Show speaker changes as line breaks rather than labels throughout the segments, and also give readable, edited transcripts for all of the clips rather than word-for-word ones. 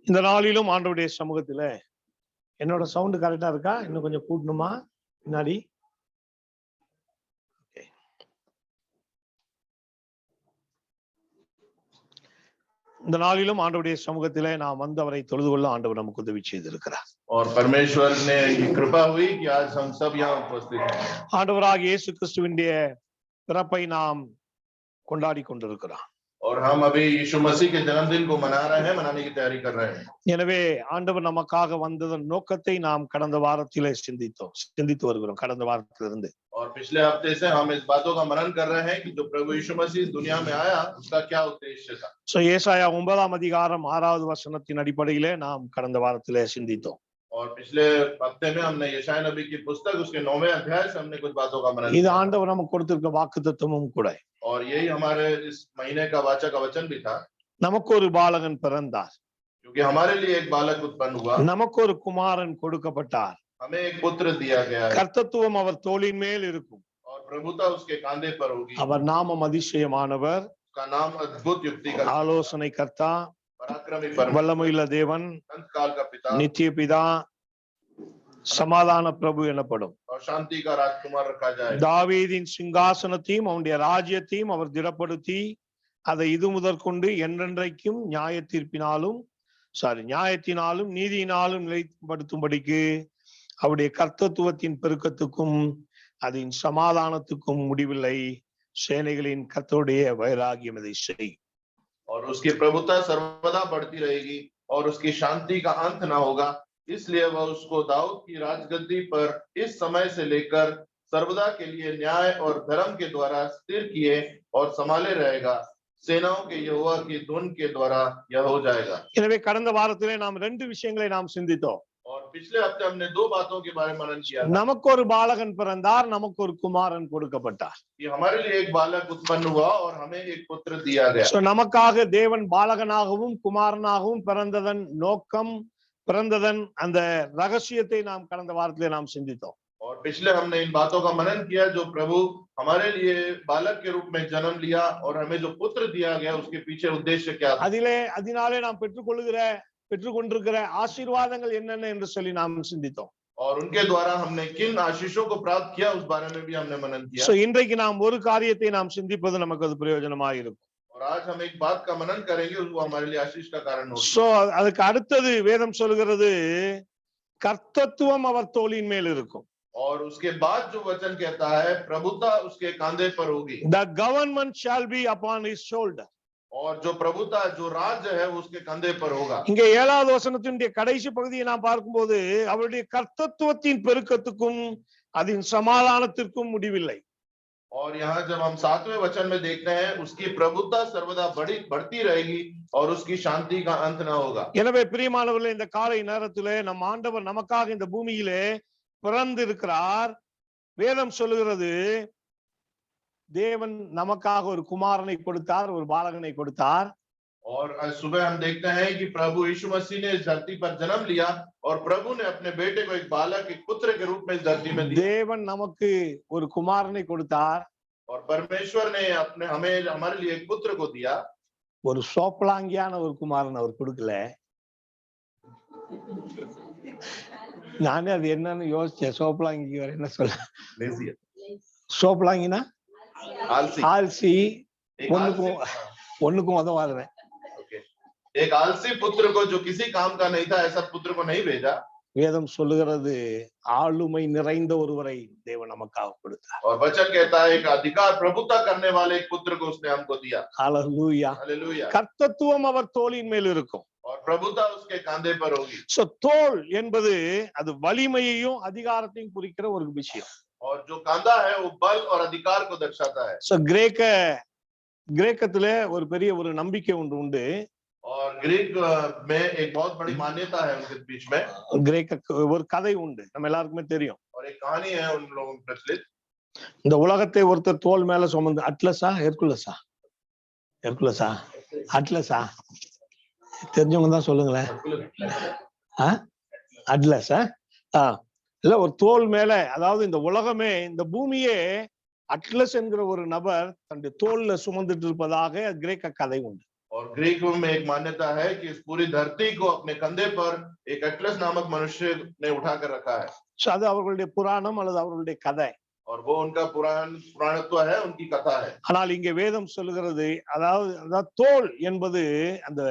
இந்த நாளிலும் ஆண்டவருடைய சமூகத்துல என்னோட சவுண்ட் கரெக்டா இருக்கா? இன்னும் கொஞ்சம் கூட்டணுமா பின்னாடி? இந்த நாளிலும் ஆண்டவருடைய சமூகத்திலே நாம் வந்தவரை தொழுது கொள்ள ஆண்டவர் நமக்கு உதவி செய்திருக்கிறார். ஆண்டவராகிய இயேசு கிறிஸ்துவினுடைய பிறப்பை நாம் கொண்டாடி கொண்டிருக்கிறோம்.
और हम अभी यीशु मसीह के जन्मदिन को मना रहे हैं, मनाने की तैयारी कर रहे हैं.
எனவே ஆண்டவர் நமக்காக வந்ததன் நோக்கத்தை நாம் கடந்த வாரத்திலே சிந்தித்து வருகிறோம். கடந்த வாரத்திலிருந்து
और पिछले हफ्ते से हम इस बातों का मनन कर रहे हैं कि जो प्रभु यीशु मसीह इस दुनिया में आया उसका क्या उद्देश्य था.
ஏசாயா 9ஆம் அதிகாரம் 6வது வசனத்தின் அடிப்படையிலே நாம் கடந்த வாரத்திலே சிந்தித்தோம்.
और पिछले हफ्ते में हमने यशायाह नबी की पुस्तक उसके 9वें अध्याय से हमने कुछ बातों का मनन
किया. இது ஆண்டவர் நமக்கு கொடுத்திருக்க வாக்குத்தத்தமும் கூட.
और यही हमारे इस महीने का वाचा का वचन भी था.
நமக்கு ஒரு பாலகன் பிறந்தார்.
क्योंकि हमारे लिए एक बालक उत्पन्न हुआ.
நமக்கு ஒரு குமாரன் கொடுக்கப்பட்டார்.
हमें एक पुत्र दिया गया है.
கர்த்தத்துவம் அவர் தோளின் மேல் இருக்கும்.
और प्रभुता उसके कांधे पर होगी.
அவர் நாமம் அதிசயமானவர்.
उसका नाम अद्भुत युक्तिकर्ता,
ஆலோசனை கர்த்தா,
पराक्रमी
வல்லமையுள்ள தேவன்,
अंतकाल का पिता,
நித்திய பிதா, சமாதான பிரபு எனப்படும்.
और शांति का राजकुमार रखा जाए.
தாவீதின் சிங்காசனத்தையும் அவனுடைய ராஜ்யத்தையும் அவர் திடப்படுத்தி அதை இது முதற்கொண்டு என்றென்றைக்கும் நியாயத்தினாலும் நீதியினாலும் நிலைப்படுத்தும்படிக்கு அவருடைய கர்த்தத்துவத்தின் பெருக்கத்துக்கும் அதன் சமாதானத்துக்கும் முடிவில்லை. சேனைகளின் கர்த்தருடைய வைராகியம் இதை செய்.
और उसकी प्रभुता सर्वदा बढ़ती रहेगी और उसकी शांति का अंत ना होगा. इसलिए वह उसको दाऊद की राजगद्दी पर इस समय से लेकर सर्वदा के लिए न्याय और धर्म के द्वारा स्थिर किए और संभाले रहेगा. सेनाओं के यहोवा की धुन के द्वारा यह हो जाएगा.
எனவே கடந்த வாரத்திலே நாம் ரெண்டு விஷயங்களை நாம் சிந்தித்தோம்.
और पिछले हफ्ते हमने दो बातों के बारे में मनन किया.
நமக்கு ஒரு பாலகன் பிறந்தார், நமக்கு ஒரு குமாரன் கொடுக்கப்பட்டார்.
ये हमारे लिए एक बालक उत्पन्न हुआ और हमें एक पुत्र दिया गया.
நமக்காக தேவன் பாலகனாகவும் குமாரனாகவும் பிறந்ததன் அந்த ரகசியத்தை நாம் கடந்த வாரத்திலே நாம் சிந்தித்தோம்.
और पिछले हमने इन बातों का मनन किया जो प्रभु हमारे लिए बालक के रूप में जन्म लिया और हमें जो पुत्र दिया गया उसके पीछे उद्देश्य क्या था.
அதனாலே நாம் பெற்றுக்கொண்டிருக்கிற ஆசீர்வாதங்கள் என்னென்ன என்று சொல்லி நாம் சிந்தித்தோம்.
और उनके द्वारा हमने किन आशीषों को प्राप्त किया उस बारे में भी हमने मनन किया.
இன்றைக்கு நாம் ஒரு காரியத்தை நாம் சிந்திப்பது நமக்கு அது பிரயோஜனமாக இருக்கும்.
और आज हम एक बात का मनन करेंगे वो हमारे लिए आशीष का कारण होगा.
அதுக்கு அடுத்தது வேதம் சொல்கிறது கர்த்தத்துவம் அவர் தோளின் மேல் இருக்கும்.
और उसके बाद जो वचन कहता है प्रभुता उसके कांधे पर होगी.
The government shall be upon his shoulder.
और जो प्रभुता जो राज्य है उसके कंधे पर होगा.
இங்கே 7வது வசனத்தினுடைய கடைசி பகுதியை நாம் பார்க்கும்போது அவருடைய கர்த்தத்துவத்தின் பெருக்கத்துக்கும் அதன் சமாதானத்திற்கும் முடிவில்லை.
और यहाँ जब हम 7वें वचन में देखते हैं उसकी प्रभुता सर्वदा बढ़ती रहेगी और उसकी शांति का अंत ना होगा.
எனவே பிரியமானவர்களே, இந்த காலை நேரத்திலே நம் ஆண்டவர் நமக்காக இந்த பூமியிலே பிறந்திருக்கிறார். வேதம் சொல்லுகிறது தேவன் நமக்காக ஒரு குமாரனை கொடுத்தார், ஒரு பாலகனை கொடுத்தார்.
और सुबह हम देखते हैं कि प्रभु यीशु मसीह ने इस धरती पर जन्म लिया और प्रभु ने अपने बेटे को एक बालक एक पुत्र के रूप में इस धरती में दिया.
தேவன் நமக்கு ஒரு குமாரனை கொடுத்தார்.
और परमेश्वर ने हमारे लिए एक पुत्र को दिया.
ஒரு சோப்பலாங்கியான ஒரு குமாரன் அவர் கொடுக்கல. நானே அது என்னன்னு யோசிச்சேன். சோப்பலாங்கி என்ன சொல்ல? சோப்பலாங்கினா ஆல்சி. ஒண்ணுக்கும் உதவாதுவேன்.
एक आलसी पुत्र को जो किसी काम का नहीं था ऐसा पुत्र को नहीं भेजा.
வேதம் சொல்லுகிறது ஆளுமை நிறைந்த ஒருவரை தேவன் நமக்காக கொடுத்தார்.
और वचन कहता है एक अधिकार प्रभुता करने वाले एक पुत्र को उसने हमको दिया.
हालेलुया.
हालेलुया.
கர்த்தத்துவம் அவர் தோளின் மேல் இருக்கும்.
और प्रभुता उसके कांधे पर होगी.
தோள் என்பது அது வலிமையையும் அதிகாரத்தையும் குறிக்கிற ஒரு விஷயம்.
और जो कांधा है वो बल और अधिकार को दर्शाता है.
கிரேக்கத்திலே ஒரு பெரிய ஒரு நம்பிக்கை உண்டு.
और ग्रीक में एक बहुत बड़ी मान्यता है उनके बीच में.
கிரேக்க ஒரு கதை உண்டு, நம்ம எல்லாருக்குமே தெரியும்.
और एक कहानी है उन लोगों में प्रचलित.
இந்த உலகத்தை ஒருத்தர் தோள் மேல சுமந்து ஹெர்குலஸா தெரிஞ்சவங்க தான் சொல்லுங்களேன். அட்லஸா இல்ல ஒரு தோல் மேல, அதாவது இந்த உலகமே இந்த பூமியே அட்லஸ் என்கிற ஒரு நபர் தன்னுடைய தோல்ல சுமந்துட்டு இருப்பதாக கிரேக்க கதை உண்டு.
और ग्रीक में एक मान्यता है कि इस पूरी धरती को अपने कंधे पर एक एटलस नामक मनुष्य ने उठाकर रखा है।
So, அது அவர்களுடைய புராணம் அல்லது அவர்களுடைய கதை.
और वो उनका पुराणत्व है, उनकी कथा है।
ஆனால் இங்கே வேதம் சொல்லுகிறது, அதாவது தோல் என்பது அந்த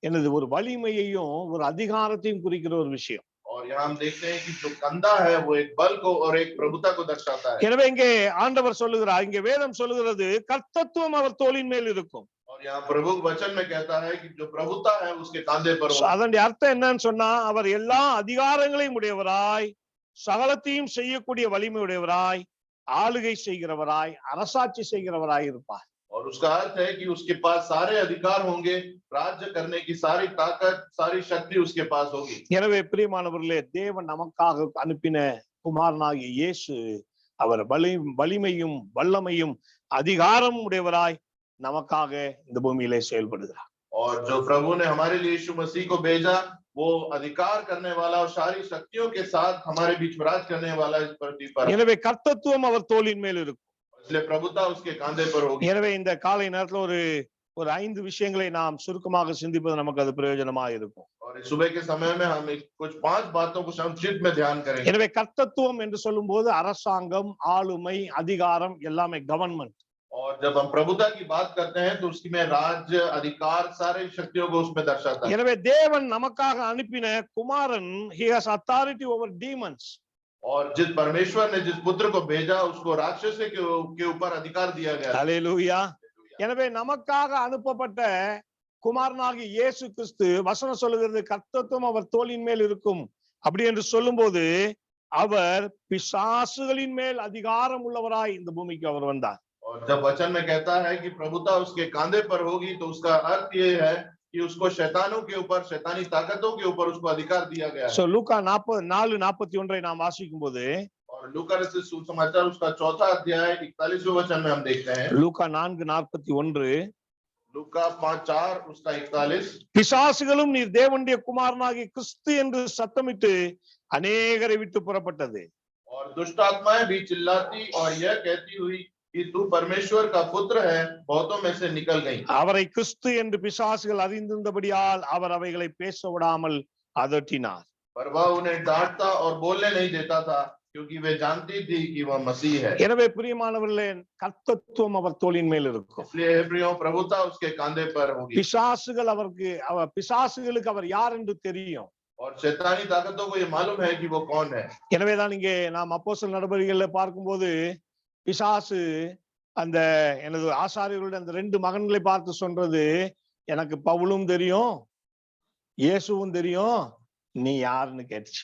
என்னது ஒரு வலிமையையும் ஒரு அதிகாரத்தையும் குறிக்கிற ஒரு விஷயம்.
और यहाँ हम देखते हैं कि जो कंधा है वो एक बल को और एक प्रभुता को दर्शाता है।
எனவே இங்கே ஆண்டவர் சொல்லுகிறார், இங்கே வேதம் சொல்லுகிறது கர்த்தத்துவம் அவர் தோளின் மேல் இருக்கும்.
और यहाँ प्रभु वचन में कहता है कि जो प्रभुता है उसके कांधे पर होगा।
அதனுடைய அர்த்தம் என்னன்னு சொன்னா, அவர் எல்லா அதிகாரங்களையும் உடையவராய், சகலத்தையும் செய்யக்கூடிய வலிமை உடையவராய், ஆளுகை செய்கிறவராய், அரசாட்சி செய்கிறவராய் இருப்பார்.
और उसका अर्थ है कि उसके पास सारे अधिकार होंगे, राज्य करने की सारी ताकत, सारी शक्ति उसके पास होगी।
எனவே பிரியமானவர்களே, தேவன் நமக்காக அனுப்பின குமாரனாகிய இயேசு அவர் வலிமையும் வல்லமையும் அதிகாரம் உடையவராய் நமக்காக இந்த பூமியிலே செயல்படுகிறார்.
और जो प्रभु ने हमारे लिए यीशु मसीह को भेजा, वो अधिकार करने वाला और सारी शक्तियों के साथ हमारे बीच में राज करने वाला इस पृथ्वी पर।
எனவே கர்த்தத்துவம் அவர் தோளின் மேல் இருக்கும்.
इसलिए प्रभुता उसके कांधे पर होगी।
எனவே இந்த காலை நேரத்துல ஒரு 5 விஷயங்களை நாம் சுருக்கமாக சிந்திப்பது நமக்கு அது பிரயோஜனமா இருக்கும்.
और इस सुबह के समय में हम कुछ 5 बातों को संक्षिप्त में ध्यान करेंगे।
எனவே கர்த்தத்துவம் என்று சொல்லும்போது அரசாங்கம், ஆளுமை, அதிகாரம் எல்லாமே கவர்மெண்ட்.
और जब हम प्रभुता की बात करते हैं तो उसमें राज्य, अधिकार, सारे शक्तियों को उसमें दर्शाता है।
எனவே தேவன் நமக்காக அனுப்பின குமாரன், he has authority over demons.
और जिस परमेश्वर ने जिस पुत्र को भेजा उसको राक्षस के ऊपर अधिकार दिया गया।
ஹல்லேலூயா. எனவே நமக்காக அனுப்பப்பட்ட குமாரனாகிய இயேசு கிறிஸ்து, வசனம் சொல்லுகிறது கர்த்தத்துவம் அவர் தோளின் மேல் இருக்கும். அப்படி என்று சொல்லும்போது அவர் பிசாசுகளின் மேல் அதிகாரம் உள்ளவராய் இந்த பூமிக்கு அவர் வந்தார்.
और जब वचन में कहता है कि प्रभुता उसके कांधे पर होगी, तो उसका अर्थ ये है कि उसको शैतानों के ऊपर, शैतानी ताकतों के ऊपर उसको अधिकार दिया गया है।
சோ லூக்கா 4:41 நாம் வாசிக்கும் போது,
और लूका रचित सुसमाचार उसका 4था अध्याय 41वें वचन में हम देखते हैं।
லூக்கா 4:41,
लूका 5:4 उसका 41,
பிசாசுகளும் நீர் தேவனுடைய குமாரனாகிய கிறிஸ்து என்று சத்தமிட்டு அநேகரை விட்டு புறப்பட்டது.
और दुष्ट आत्माएं भी चिल्लाती और यह कहती हुई कि तू परमेश्वर का पुत्र है, बहुतों में से निकल गई।
அவரை கிறிஸ்து என்று பிசாசுகள் அறிந்திருந்தபடியால் அவர் அவைகளை பேச விடாமல் அதட்டினார்.
पर वह उन्हें डांटता और बोलने नहीं देता था, क्योंकि वे जानती थी कि वह मसीह है।
எனவே பிரியமானவர்களே, கர்த்தத்துவம் அவர் தோளின் மேல் இருக்கும்.
इसलिए हे प्रियो, प्रभुता उसके कांधे पर होगी।
பிசாசுகளுக்கு அவர் யார் என்று தெரியும்.
और शैतानी ताकतों को ये मालूम है कि वो कौन है।
எனவேதான் இங்கே நாம் அப்போஸ்தலர் நடபடிகளிலே பார்க்கும்போது பிசாசு அந்த எனது ஆசாரியர்களுடைய அந்த 2 மகன்களை பார்த்து சொல்றது, எனக்கு பவுலும் தெரியும், இயேசுவும் தெரியும், நீ யாருன்னு கேட்டுச்சு.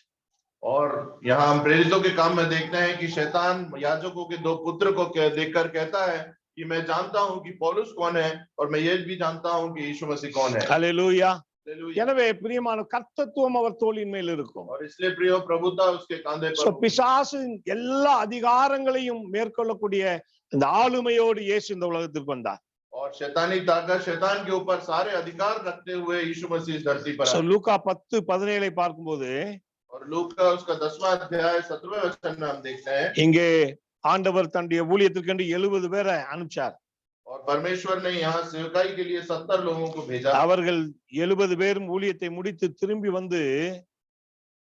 और यहाँ हम प्रेरितों के काम में देखते हैं कि शैतान याजकों के 2 पुत्र को देखकर कहता है कि मैं जानता हूँ कि पौलुस कौन है और मैं ये भी जानता हूँ कि यीशु मसीह कौन है।
ஹல்லேலூயா. எனவே பிரியமான கர்த்தத்துவம் அவர் தோளின் மேல் இருக்கும்.
और इसलिए प्रियो, प्रभुता उसके कांधे पर।
பிசாசின் எல்லா அதிகாரங்களையும் மேற்கொள்ளக்கூடிய இந்த ஆளுமையோடு இயேசு இந்த உலகத்திற்கு வந்தார்.
और शैतानी ताकत, शैतान के ऊपर सारे अधिकार रखते हुए यीशु मसीह इस धरती पर आए।
லூக்கா 10:17 பார்க்கும்போது,
और लूका उसका 10वां अध्याय 17वें वचन में हम देखते हैं,
இங்கே ஆண்டவர் தன்னுடைய ஊழியத்திற்கு 70 பேரை அனுப்பிச்சார்.
और परमेश्वर ने यहाँ सेवकाई के लिए 70 लोगों को भेजा।
அவர்கள் 70 பேரும் ஊழியத்தை முடித்து திரும்பி வந்து,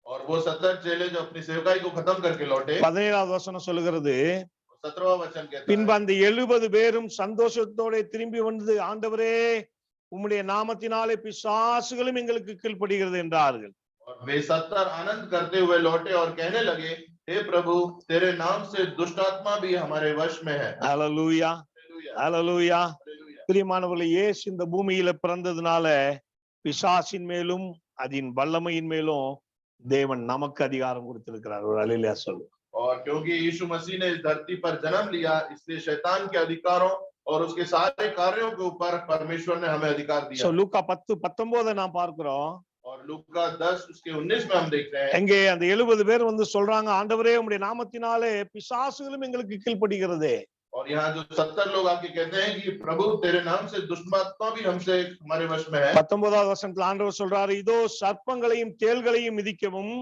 और वो 70 चेले जो अपनी सेवकाई को खत्म करके लौटे,
17வது வசனம் சொல்லுகிறது,
17वां वचन कहता
பின்பு
है,
அந்த 70 பேரும் சந்தோஷத்தோட திரும்பி வந்து, ஆண்டவரே உம்முடைய நாமத்தினாலே பிசாசுகளும் எங்களுக்கு கீழ்ப்படுகிறது என்றார்கள்.
और वे 70 आनंद करते हुए लौटे और कहने लगे, हे प्रभु, तेरे नाम से दुष्ट आत्मा भी हमारे वश में है।
ஹல்லேலூயா. ஹல்லேலூயா. பிரியமானவர்களே, இயேசு இந்த பூமியில பிறந்ததுனால பிசாசின் மேலும் அதன் வல்லமையின் மேலும் தேவன் நமக்கு அதிகாரம் கொடுத்திருக்கிறார். ஒரு அல்லேலூயா சொல்லு.
और क्योंकि यीशु मसीह ने इस धरती पर जन्म लिया, इसलिए शैतान के अधिकारों और उसके सारे कार्यों के ऊपर परमेश्वर ने हमें अधिकार दिया।
லூக்கா 10:19 நாம் பார்க்கிறோம்.
और लूका 10 उसके 19 में हम देखते हैं,
அங்கே அந்த 70 பேர் வந்து சொல்றாங்க, ஆண்டவரே உம்முடைய நாமத்தினாலே பிசாசுகளும் எங்களுக்கு கீழ்ப்படுகிறதே.
और यहाँ जो 70 लोग आके कहते हैं कि प्रभु तेरे नाम से दुष्ट आत्मा भी हमसे हमारे वश में है।
19வது வசனத்துல ஆண்டவர் சொல்றாரு, இதோ சர்ப்பங்களையும் தேள்களையும் மிதிக்கவும்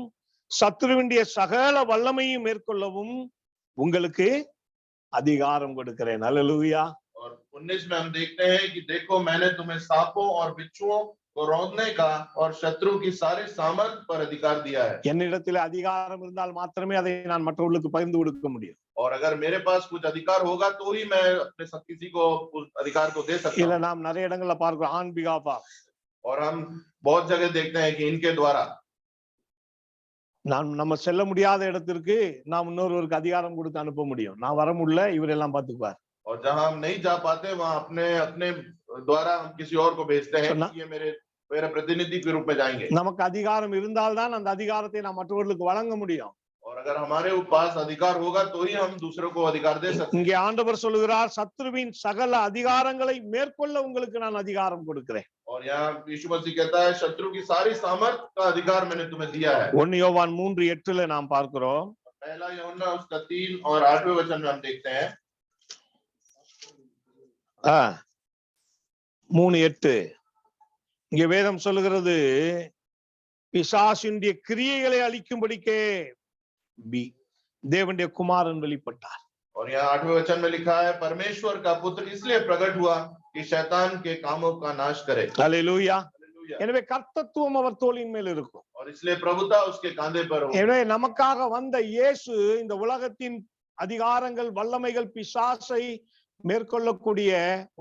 சத்துருவினுடைய சகல வல்லமையும் மேற்கொள்ளவும் உங்களுக்கு அதிகாரம் கொடுக்கிறேன். அல்லேலூயா.
और 19 में हम देखते हैं कि देखो मैंने तुम्हें सांपों और बिच्छुओं को रौंदने का और शत्रु की सारी सामर्थ पर अधिकार दिया है।
என்னிடத்தில் அதிகாரம் இருந்தால் மாத்திரமே அதை நான் மற்றவர்களுக்கு பகிர்ந்து கொடுக்க முடியும்.
और अगर मेरे पास कुछ अधिकार होगा तो ही मैं अपने सब किसी को उस अधिकार को दे सकता
இல்ல
हूँ।
நாம் நிறைய இடங்கள்ல பார்க்கிறோம் ஆன் பிகாஃப் ஆஃப்.
और हम बहुत जगह देखते हैं कि इनके द्वारा
நம்ம செல்ல முடியாத இடத்திற்கு நாம் இன்னொருவருக்கு அதிகாரம் கொடுத்து அனுப்ப முடியும். நான் வர முடியல, இவரெல்லாம் பாத்துக்குவார்.
और जहां हम नहीं जा पाते वहां अपने अपने द्वारा हम किसी और को भेजते हैं कि ये मेरे प्रतिनिधि के रूप में जाएंगे।
நமக்கு அதிகாரம் இருந்தால்தான் அந்த அதிகாரத்தை நாம் மற்றவர்களுக்கு வழங்க முடியும்.
और अगर हमारे पास अधिकार होगा तो ही हम दूसरों को अधिकार दे सकते हैं।
இங்கே ஆண்டவர் சொல்லுகிறார், சத்துருவின் சகல அதிகாரங்களை மேற்கொள்ள உங்களுக்கு நான் அதிகாரம் கொடுக்கிறேன்.
और यहाँ यीशु मसीह कहता है शत्रु की सारी सामर्थ का अधिकार मैंने तुम्हें दिया है।
1 யோவான் 3:8 நாம் பார்க்கிறோம்.
पहला यूहन्ना उसका 3 और 8वें वचन में हम देखते हैं
3:8 இங்கே வேதம் சொல்லுகிறது, பிசாசினுடைய கிரியைகளை அழிக்கும்படிக்கே தேவனுடைய குமாரன் வெளிப்பட்டார்.
और यहाँ 8वें वचन में लिखा है परमेश्वर का पुत्र इसलिए प्रकट हुआ कि शैतान के कामों का नाश करे।
हालेलुया. எனவே கர்த்தத்துவம் அவர் தோளின் மேல் இருக்கும்.
और इसलिए प्रभुता उसके कांधे पर हो।
எனவே நமக்காக வந்த இயேசு இந்த உலகத்தின் அதிகாரங்கள் வல்லமைகள் பிசாசை மேற்கொள்ளக்கூடிய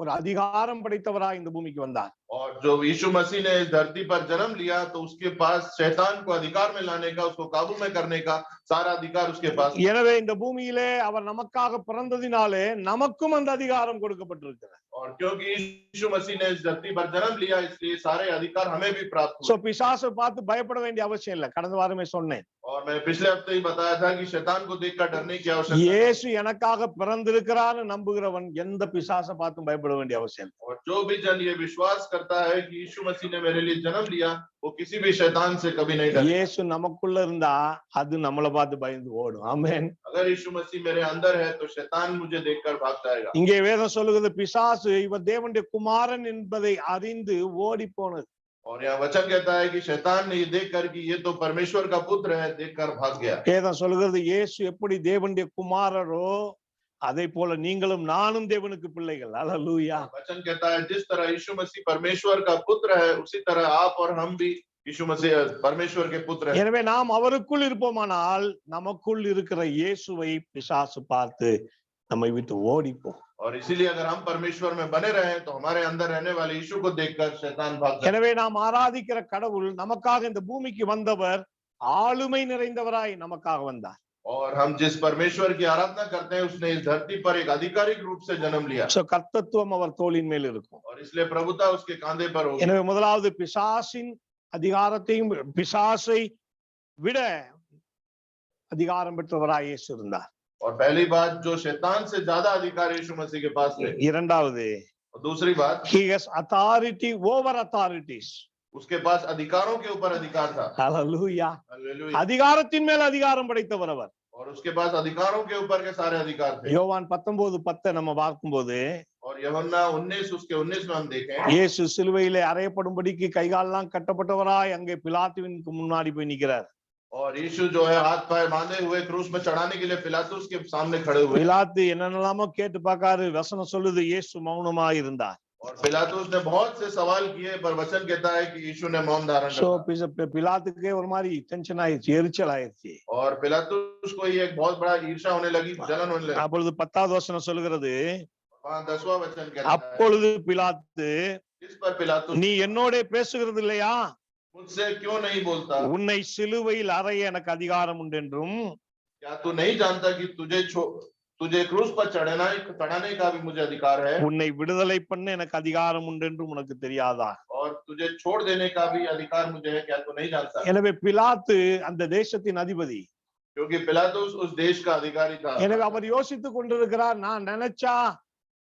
ஒரு அதிகாரம் படைத்தவராய் இந்த பூமிக்கு வந்தார்.
और जो यीशु मसीह ने इस धरती पर जन्म लिया तो उसके पास शैतान को अधिकार में लाने का, उसको काबू में करने का सारा अधिकार उसके पास।
எனவே இந்த பூமியிலே அவர் நமக்காக பிறந்ததினாலே நமக்கும் அந்த அதிகாரம் கொடுக்கப்பட்டிருக்கிறது.
और क्योंकि यीशु मसीह ने इस धरती पर जन्म लिया इसलिए सारे अधिकार हमें भी प्राप्त हुए।
சோ பிசாசை பார்த்து பயப்பட வேண்டிய அவசியம் இல்லை. கடந்த வாரமே சொன்னேன்.
और मैं पिछले हफ्ते ही बताया था कि शैतान को देखकर डरने की आवश्यकता नहीं।
இயேசு எனக்காக பிறந்திருக்கிறார்னு நம்புகிறவன் எந்த பிசாசை பார்த்தும் பயப்பட வேண்டிய அவசியம் இல்லை.
और जो भी जन ये विश्वास करता है कि यीशु मसीह ने मेरे लिए जन्म लिया वो किसी भी शैतान से कभी नहीं डरेगा।
இயேசு நமக்குள்ள இருந்தா அது நம்மளை பார்த்து பயந்து ஓடும். ஆமென்.
अगर यीशु मसीह मेरे अंदर है तो शैतान मुझे देखकर भाग जाएगा।
இங்கே வேதம் சொல்லுகிறது, பிசாசு இவர் தேவனுடைய குமாரன் என்பதை அறிந்து ஓடி போனது.
और यहाँ वचन कहता है कि शैतान ने ये देखकर कि ये तो परमेश्वर का पुत्र है देखकर भाग गया।
வேதம் சொல்லுகிறது, இயேசு எப்படி தேவனுடைய குமாரரோ அதே போல நீங்களும் நானும் தேவனுக்கு பிள்ளைகள். அல்லேலூயா.
वचन कहता है जिस तरह यीशु मसीह परमेश्वर का पुत्र है उसी तरह आप और हम भी यीशु मसीह परमेश्वर के पुत्र हैं।
எனவே நாம் அவருக்குள் இருப்போமானால் நமக்குள் இருக்கிற இயேசுவை பிசாசு பார்த்து நம்மை விட்டு ஓடிப்போம்.
और इसीलिए अगर हम परमेश्वर में बने रहे तो हमारे अंदर रहने वाले यीशु को देखकर शैतान भाग जाए।
எனவே நாம் ஆராதிக்கிற கடவுள் நமக்காக இந்த பூமிக்கு வந்தவர் ஆளுமை நிறைந்தவராய் நமக்காக வந்தார்.
और हम जिस परमेश्वर की आराधना करते हैं उसने इस धरती पर एक आधिकारिक रूप से जन्म लिया।
சோ கர்த்தத்துவம் அவர் தோளின் மேல் இருக்கும்.
और इसलिए प्रभुता उसके कांधे पर होगी।
எனவே முதலாவது பிசாசின் அதிகாரத்தையும் பிசாசை விட அதிகாரம் பெற்றவராய் இயேசு இருந்தார்.
और पहली बात जो शैतान से ज्यादा अधिकार यीशु मसीह के पास है।
இரண்டாவது
और दूसरी बात
he has authority over authorities.
उसके पास अधिकारों के ऊपर अधिकार था।
ஹalleluya.
हालेलुया।
அதிகாரத்தின் மேல் அதிகாரம் படைத்தவர் அவர்.
और उसके पास अधिकारों के ऊपर के सारे अधिकार थे।
யோவான் 19:10 நம்ம பார்க்கும்போது
और यूहन्ना 19 उसके 19 में हम देखें
இயேசு சிலுவையிலே அறையப்படும்படிக்கு கைகாலெல்லாம் கட்டப்பட்டவராய் அங்கே பிலாத்துவிற்கு முன்னாடி போய் நிற்கிறார்.
और यीशु जो है हाथ पैर बांधे हुए क्रूस में चढ़ाने के लिए पिलातुस के सामने खड़े हुए।
பிலாத்து என்னென்னலாமோ கேட்டு பார்க்காரு. வசனம் சொல்லுது இயேசு மௌனமா இருந்தார்.
और पिलातुस ने बहुत से सवाल किए पर वचन कहता है कि यीशु ने मौन धारण
சோ
रखा।
பிலாத்துக்கே ஒரு மாதிரி டென்ஷன் ஆயிடுச்சு, எரிச்சல் ஆயிடுச்சு.
और पिलातुस को ये एक बहुत बड़ा ईर्ष्या होने लगी, जलन होने लगी।
அப்பொழுது 10வது வசனம் சொல்லுகிறது,
वहां 10वां वचन कहता है
அப்பொழுது பிலாத்து,
इस पर पिलातुस
நீ என்னோட பேசுகிறது இல்லையா?
मुझसे क्यों नहीं बोलता?
உன்னை சிலுவையில் அறைய எனக்கு அதிகாரம் உண்டு என்றும்
क्या तू नहीं जानता कि तुझे क्रूस पर चढ़ाने का भी मुझे अधिकार है?
உன்னை விடுதலை பண்ண எனக்கு அதிகாரம் உண்டு என்றும் உனக்கு தெரியாதா?
और तुझे छोड़ देने का भी अधिकार मुझे है, क्या तू नहीं जानता?
எனவே பிலாத்து அந்த தேசத்தின் அதிபதி.
क्योंकि पिलातुस उस देश का अधिकारी था।
எனவே அவர் யோசித்துக் கொண்டிருக்கிறார், நான் நினைச்சா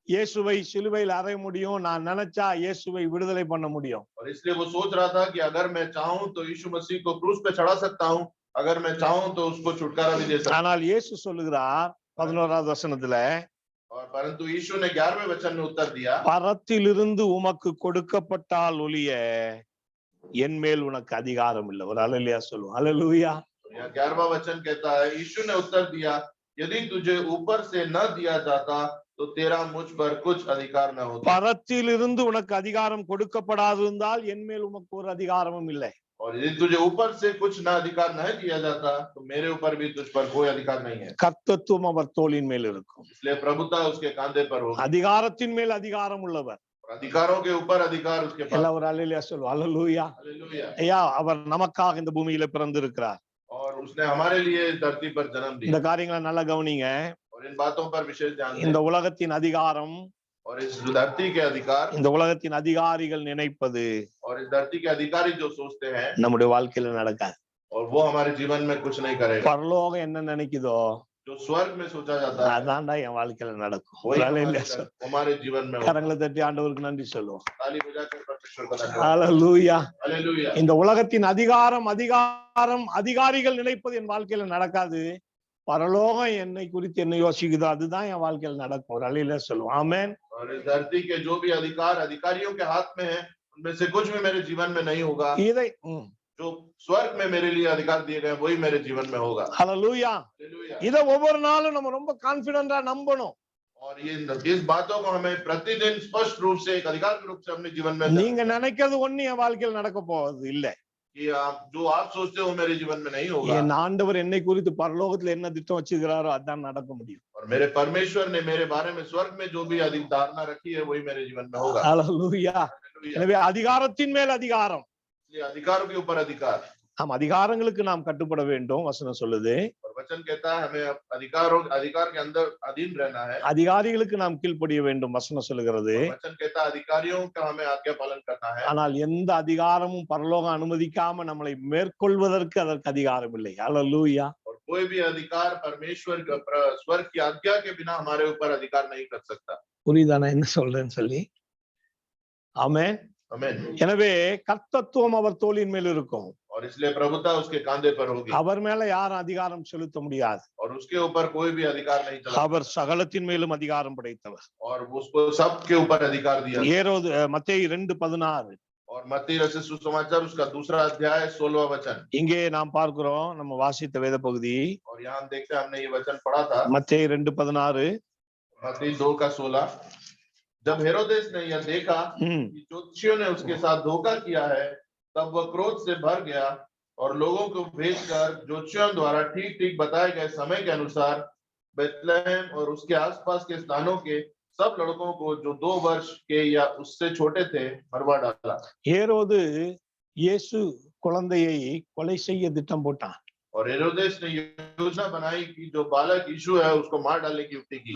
இயேசுவை சிலுவையில் அறைய முடியும், நான் நினைச்சா இயேசுவை விடுதலை பண்ண முடியும்.
और इसलिए वो सोच रहा था कि अगर मैं चाहूं तो यीशु मसीह को क्रूस पे चढ़ा सकता हूं, अगर मैं चाहूं तो उसको छुटकारा भी दे सकता हूं।
ஆனால் இயேசு சொல்லுகிறார் 11வது வசனத்துல,
और परंतु यीशु ने 11वें वचन में उत्तर दिया,
பரத்திலிருந்து உமக்கு கொடுக்கப்பட்டால் ஒழிய என் மேல் உனக்கு அதிகாரம் இல்லை. ஒரு அல்லேலூயா சொல்லுவோம். அல்லேலூயா.
11वां वचन कहता है, यीशु ने उत्तर दिया, यदि तुझे ऊपर से न दिया जाता तो तेरा मुझ पर कुछ अधिकार न होता।
பரத்திலிருந்து உனக்கு அதிகாரம் கொடுக்கப்படாதிருந்தால் என்மேல் உமக்கு ஒரு அதிகாரமும் இல்லை.
और यदि तुझे ऊपर से कुछ ना अधिकार न दिया जाता तो मेरे ऊपर भी तुझ पर कोई अधिकार नहीं है।
கர்த்தத்துவம் அவர் தோளின் மேல் இருக்கும்.
इसलिए प्रभुता उसके कांधे पर होगी।
அதிகாரத்தின் மேல் அதிகாரம் உள்ளவர்.
अधिकारों के ऊपर अधिकार उसके पास।
எல்லாம் ஒரு அல்லேலூயா சொல்லுவோம். அல்லேலூயா.
हालेलुया।
ஐயா, அவர் நமக்காக இந்த பூமியில பிறந்திருக்கிறார்.
और उसने हमारे लिए इस धरती पर जन्म
இந்த
लिया।
காரியங்களை நல்லா கவனிங்க.
और इन बातों पर विशेष ध्यान
இந்த
दें।
உலகத்தின் அதிகாரம்,
और इस धरती के अधिकार,
இந்த உலகத்தின் அதிகாரிகள் நினைப்பது
और इस धरती के अधिकारी जो सोचते हैं,
நம்முடைய வாழ்க்கையில நடக்காது.
और वो हमारे जीवन में कुछ नहीं करेगा।
பரலோகம் என்ன நினைக்குதோ
जो स्वर्ग में सोचा जाता है,
அதான்டா என் வாழ்க்கையில நடக்கும்.
वही
ஒரு அல்லேலூயா சொல்லு.
हमारे जीवन में होगा।
கரங்களை தட்டி ஆண்டவருக்கு நன்றி சொல்லுவோம்.
ताली बजाकर परमेश्वर का धन्यवाद।
அல்லேலூயா.
हालेलुया।
இந்த உலகத்தின் அதிகாரிகள் நினைப்பது என் வாழ்க்கையில நடக்காது. பரலோகம் என்னை குறித்து என்ன யோசிக்குதோ அதுதான் என் வாழ்க்கையில நடக்கும். ஒரு அல்லேலூயா சொல்லுவோம். ஆமென்.
और इस धरती के जो भी अधिकार अधिकारियों के हाथ में है, उनमें से कुछ भी मेरे जीवन में नहीं होगा।
இதை
जो स्वर्ग में मेरे लिए अधिकार दिए गए वही मेरे जीवन में होगा।
அல்லேலூயா.
हालेलुया।
இத ஒவ்வொரு நாளும் நம்ம ரொம்ப கான்ஃபிடென்ட்டா நம்பணும்.
और ये इस बातों को हमें प्रतिदिन स्पष्ट रूप से एक अधिकार के रूप से अपने जीवन में
நீங்க நினைக்கிறது ஒண்ணு என் வாழ்க்கையில் நடக்க போவது இல்ல.
कि आप सोचते हो मेरे जीवन में नहीं होगा।
என் ஆண்டவர் என்னை குறித்து பரலோகத்துல என்ன திட்டம் வச்சிருக்கிறாரோ அதான் நடக்க முடியும்.
और मेरे परमेश्वर ने मेरे बारे में स्वर्ग में जो भी अधिक धारणा रखी है वही मेरे जीवन में होगा।
அல்லேலூயா.
हालेलुया।
எனவே அதிகாரத்தின் மேல் அதிகாரம்.
इसलिए अधिकारों के ऊपर अधिकार।
நாம் அதிகாரங்களுக்கு நாம் கட்டுப்பட வேண்டும் வசனம் சொல்லுது.
और वचन कहता है हमें अधिकार के अंदर अधीन रहना है।
அதிகாரிகளுக்கு நாம் கீழ்ப்படிய வேண்டும் வசனம் சொல்லுகிறது.
वचन कहता है अधिकारियों का हमें आज्ञा पालन करना है।
ஆனால் எந்த அதிகாரமும் பரலோகம் அனுமதிக்காம நம்மளை மேற்கொள்வதற்கு அதற்கு அதிகாரம் இல்லை. அல்லேலூயா.
और कोई भी अधिकार परमेश्वर स्वर्ग की आज्ञा के बिना हमारे ऊपर अधिकार नहीं कर सकता।
புரியுதா நான் என்ன சொல்றேன்னு சொல்லி? ஆமென்.
आमीन।
எனவே கர்த்தத்துவம் அவர் தோளின் மேல் இருக்கும்.
और इसलिए प्रभुता उसके कांधे पर होगी।
அவர் மேல யாரும் அதிகாரம் செலுத்த முடியாது.
और उसके ऊपर कोई भी अधिकार नहीं चला।
அவர் சகலத்தின் மேலும் அதிகாரம் படைத்தவர்.
और उसको सबके ऊपर अधिकार दिया।
ஏரோது மத்தேயு 2:16.
और मत्ती रचित सुसमाचार उसका दूसरा अध्याय 16वां वचन।
இங்கே நாம் பார்க்கிறோம் நம்ம வாசித்த வேத பகுதி.
और यहाँ हम देखते हैं हमने ये वचन पढ़ा था।
மத்தேயு 2:16.
मत्ती 2:16। जब हेरोदेस ने यह देखा कि ज्योतिषियों ने उसके साथ धोखा किया है, तब वह क्रोध से भर गया और लोगों को भेजकर ज्योतिषियों द्वारा ठीक ठीक बताए गए समय के अनुसार बेथलेहम और उसके आसपास के स्थानों के सब लड़कों को जो 2 वर्ष के या उससे छोटे थे मरवा डाला।
ஏரோது இயேசு குழந்தையை கொலை செய்ய திட்டம் போட்டான்.
और हेरोदेस ने योजना बनाई कि जो बालक यीशु है उसको मार डालने की युक्ति की।